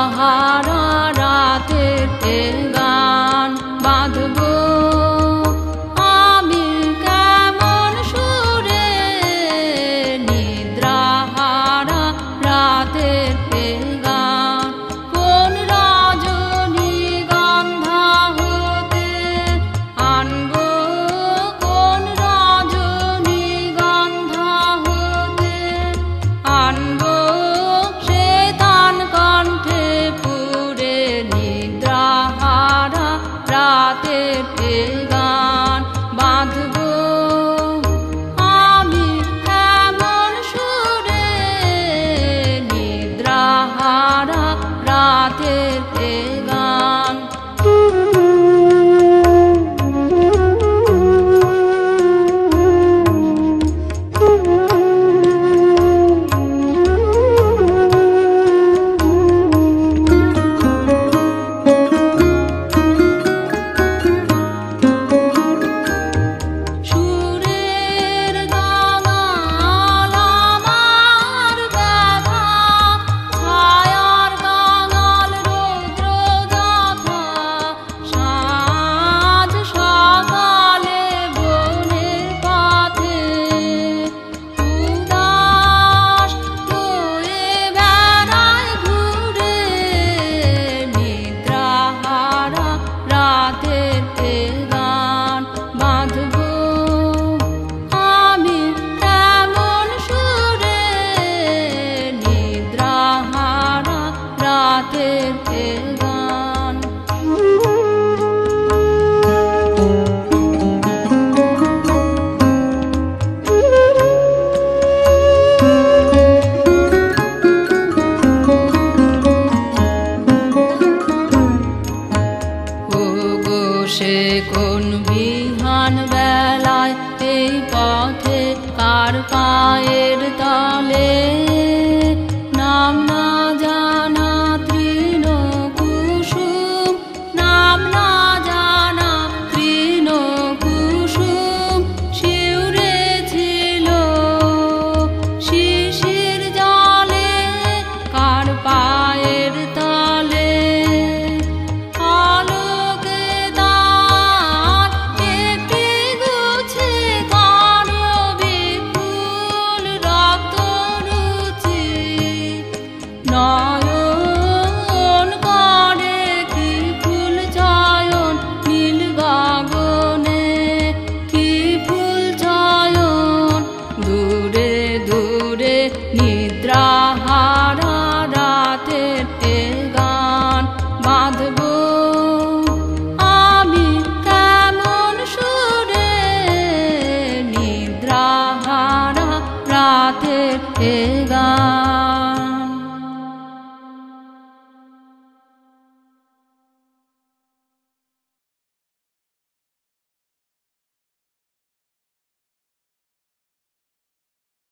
নিদ্রাহারা রাতের এ গান বাঁধব আমি কেমন সুরে, নিদ্রাহারা রাতের এ গান কোন রজনীগন্ধা হতে আনব, কোন রজনীগন্ধা হতে আনব সে তান কণ্ঠে পুরে, নিদ্রাহারা রাতের এ গান বাঁধব আমি কেমন সুরে, নিদ্রাহারা রাতের এ গান। সুরের গাঙাল আমার ব্যথা, ছায়ার গাঙাল রৌদ্র গাথা, সাঁঝ সকালে বনের পথে উদাস হয়ে বেড়ায় ঘুরে, নিদ্রাহারা রাতের এ গান বাঁধব আমি কেমন সুরে, নিদ্রাহারা রাতের এ গান। ওগো সে কোন বিহান বেলায় এই পথে কার পায়ের তলে, নাম না জানা তৃণ কুসুম, নাম না জানা তৃণ কুসুম শিউরে ছিল শিশির জলে কার পায়ের তলে, আলোকে তার একটি গুছে গাঢ় বিপুল রক্ত রুচি, নয়ন